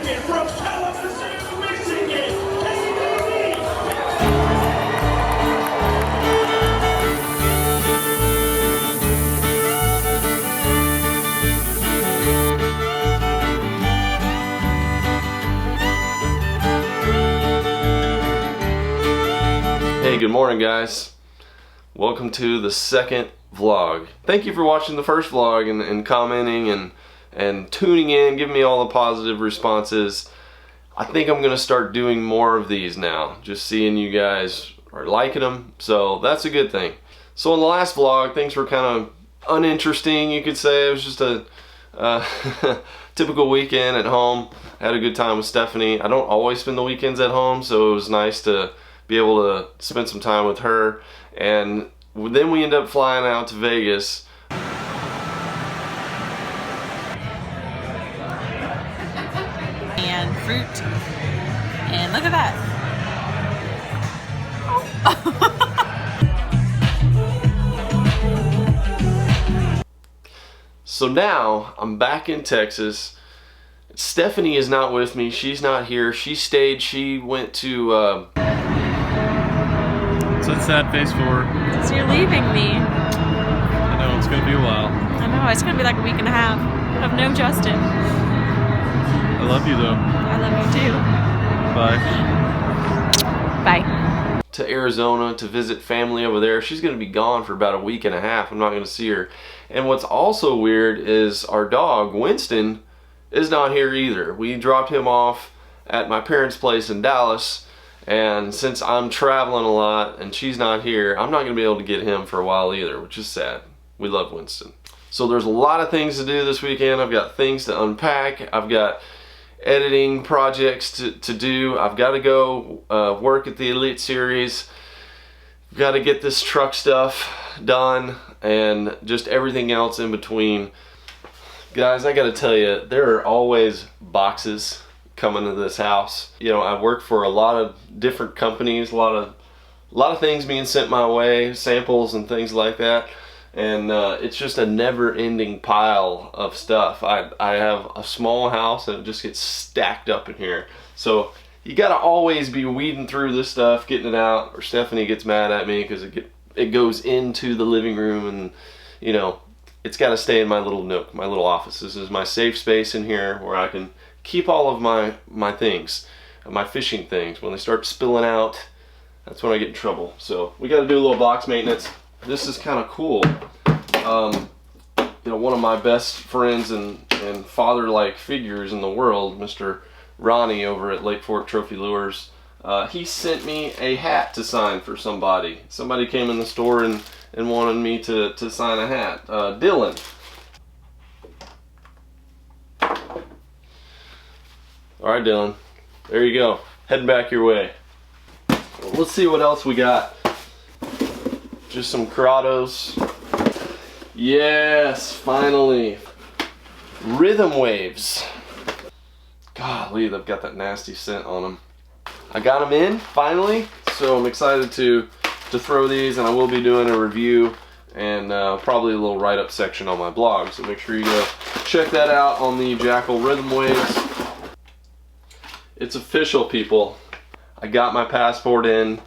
champion from Kalamazoo, Michigan, KDB. Hey, good morning, guys. Welcome to the second vlog. Thank you for watching the first vlog and commenting and tuning in, giving me all the positive responses. I think I'm gonna start doing more of these now, just seeing you guys are liking them, so that's a good thing. So in the last vlog, things were kind of uninteresting, you could say. It was just a typical weekend at home. I had a good time with Stephanie. I don't always spend the weekends at home, so it was nice to be able to spend some time with her. And then we end up flying out to Vegas. And fruit. And look at that. So now I'm back in Texas. Stephanie is not with me. She's not here. She went to So it's sad face for. So you're leaving me. I know, it's gonna be a while. I know, it's gonna be like a week and a half of no Justin. I love you though. I love you too. Bye. Bye. to Arizona to visit family over there. She's going to be gone for about a week and a half. I'm not going to see her. And what's also weird is our dog, Winston, is not here either. We dropped him off at my parents' place in Dallas, and since I'm traveling a lot and she's not here, I'm not going to be able to get him for a while either, which is sad. We love Winston. So there's a lot of things to do this weekend. I've got things to unpack. I've got editing projects to do. I've got to go work at the Elite Series. I've got to get this truck stuff done and just everything else in between. Guys, I got to tell you, there are always boxes coming to this house. You know, I work for a lot of different companies, a lot of things being sent my way, samples and things like that. And it's just a never-ending pile of stuff. I have a small house and it just gets stacked up in here. So you gotta always be weeding through this stuff, getting it out, or Stephanie gets mad at me because it goes into the living room, and you know, it's gotta stay in my little nook, my little office. This is my safe space in here where I can keep all of my things, my fishing things. When they start spilling out, that's when I get in trouble. So we gotta do a little box maintenance. This is kind of cool. You know, one of my best friends and father-like figures in the world, Mr. Ronnie over at Lake Fork Trophy Lures, he sent me a hat to sign for somebody. Somebody came in the store and wanted me to sign a hat. Dylan. Alright, Dylan. There you go. Heading back your way. Let's see what else we got. Just some Corrados. Yes, finally. Rhythm waves. Golly, they've got that nasty scent on them. I got them in, finally, so I'm excited to throw these, and I will be doing a review and probably a little write-up section on my blog, so make sure you go check that out on the Jackal Rhythm Waves. It's official, people. I got my passport in.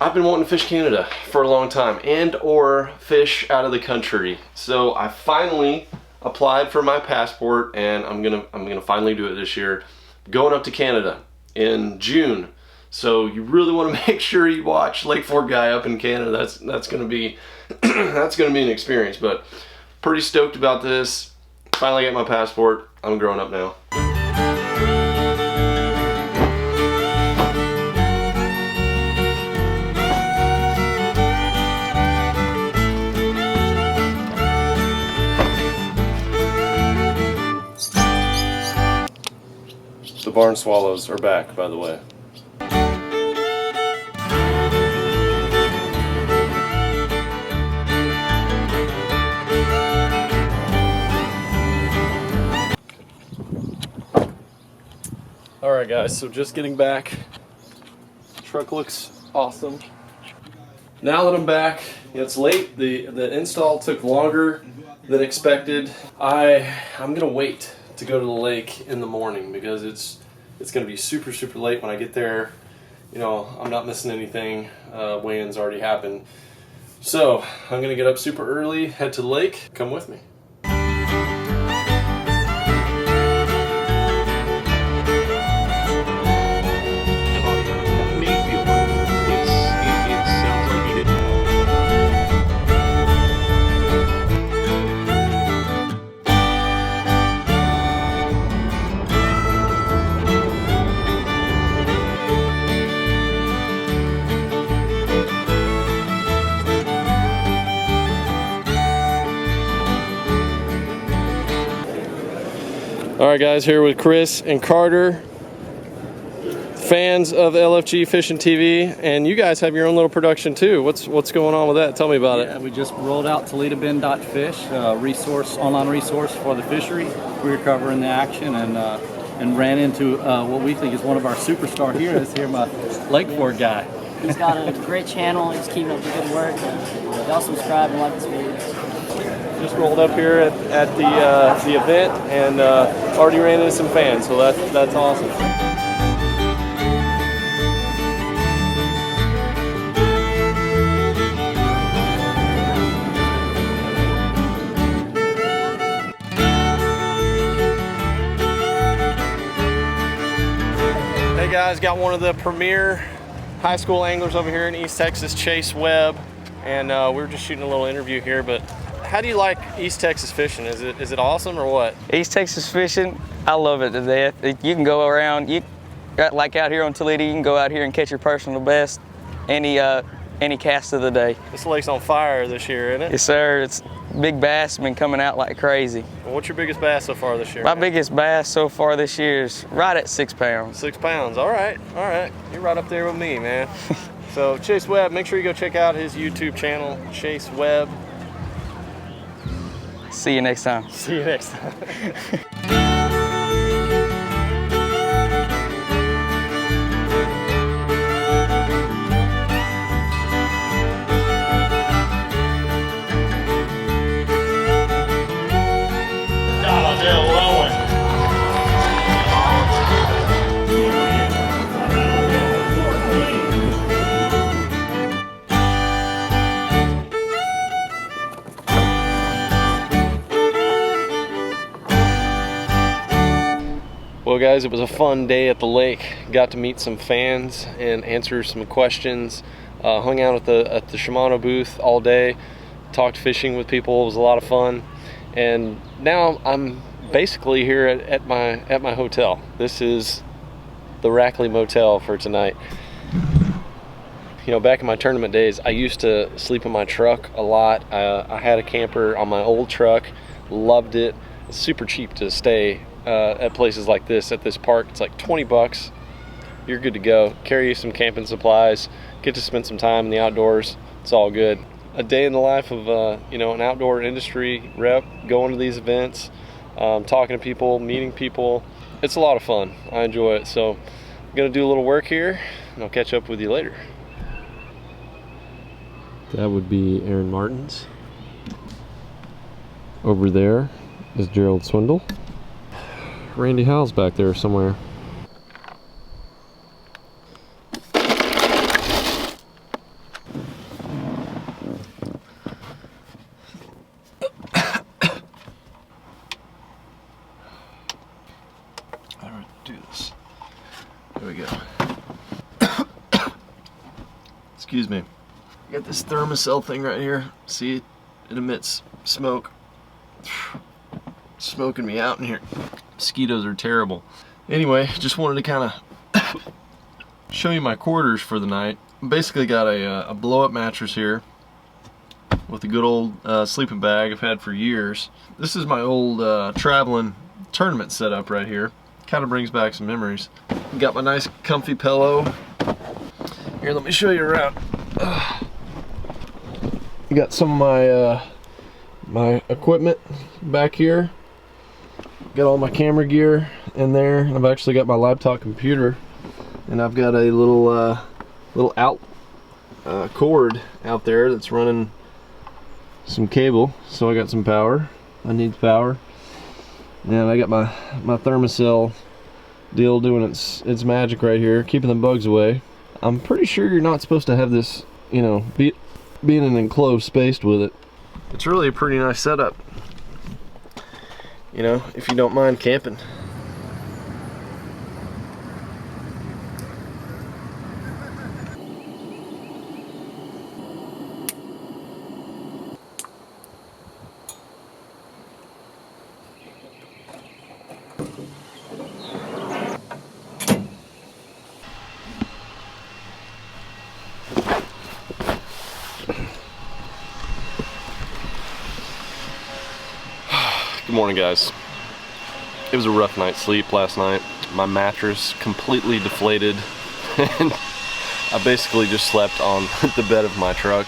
I've been wanting to fish Canada for a long time, and or fish out of the country. So I finally applied for my passport, and I'm gonna finally do it this year. Going up to Canada in June. So you really want to make sure you watch LakeForkGuy up in Canada. That's gonna be that's gonna be an experience. But pretty stoked about this. Finally got my passport. I'm growing up now. The barn swallows are back, by the way. Alright guys, so just getting back. Truck looks awesome. Now that I'm back, it's late. The install took longer than expected. I'm gonna wait to to go to the lake in the morning because it's going to be super late when I get there. You know, I'm not missing anything. Weigh-in's already happened. So I'm going to get up super early, head to the lake. Come with me. All right, guys, here with Chris and Carter, fans of LFG Fishing TV, and you guys have your own little production too. What's going on with that? Tell me about it. We just rolled out Toledo Bend Fish, online resource for the fishery. We were covering the action and ran into what we think is one of our superstar heroes here, my LakeForkGuy. He's got a great channel. He's keeping up the good work. Y'all subscribe and like this video. Just rolled up here at the event and already ran into some fans, so that's awesome. Hey guys, got one of the premier high school anglers over here in East Texas, Chase Webb, and we were just shooting a little interview here, but how do you like East Texas fishing? Is it awesome or what? East Texas fishing, I love it to death. You can go around, like out here on Toledo, you can go out here and catch your personal best any cast of the day. This lake's on fire this year, isn't it? Yes, sir. It's big bass been coming out like crazy. Well, what's your biggest bass so far this year? My biggest bass so far this year is right at 6 pounds. 6 pounds. All right. You're right up there with me, man. So Chase Webb, make sure you go check out his YouTube channel, Chase Webb. See you next time. See you next time. Well guys, it was a fun day at the lake. Got to meet some fans and answer some questions. Hung out at the Shimano booth all day. Talked fishing with people. It was a lot of fun. And now I'm basically here at my hotel. This is the Rackley Motel for tonight. You know, back in my tournament days, I used to sleep in my truck a lot. I had a camper on my old truck. Loved it. It's super cheap to stay at places like this, at this park. It's like 20 bucks. You're good to go. Carry some camping supplies. Get to spend some time in the outdoors. It's all good. A day in the life of you know, an outdoor industry rep, going to these events, talking to people, meeting people. It's a lot of fun. I enjoy it. So I'm gonna do a little work here and I'll catch up with you later. That would be Aaron Martins. Over there is Gerald Swindle. Randy Howell's back there somewhere. Alright, do this. There we go. Excuse me. Got this thermocell thing right here. See it? It emits smoke. Smoking me out in here. Mosquitoes are terrible. Anyway, just wanted to kind of show you my quarters for the night. Basically got a blow-up mattress here with a good old sleeping bag I've had for years. This is my old traveling tournament setup right here. Kind of brings back some memories. Got my nice comfy pillow. Here, let me show you around. Got some of my my equipment back here. Got all my camera gear in there. I've actually got my laptop computer, and I've got a little little out cord out there that's running some cable. So I got some power. I need power. And I got my Thermacell deal doing its magic right here, keeping the bugs away. I'm pretty sure you're not supposed to have this, you know, being an enclosed space with it. It's really a pretty nice setup, you know, if you don't mind camping. Good morning, guys. It was a rough night's sleep last night. My mattress completely deflated and I basically just slept on the bed of my truck.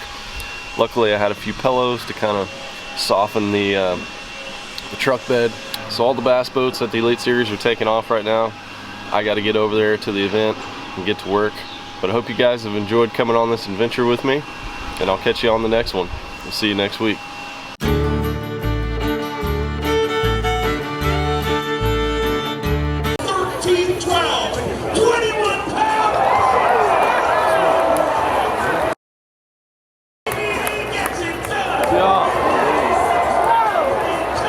Luckily I had a few pillows to kind of soften the truck bed. So all the bass boats at the Elite Series are taking off right now. I got to get over there to the event and get to work. But I hope you guys have enjoyed coming on this adventure with me, and I'll catch you on the next one. We'll see you next week.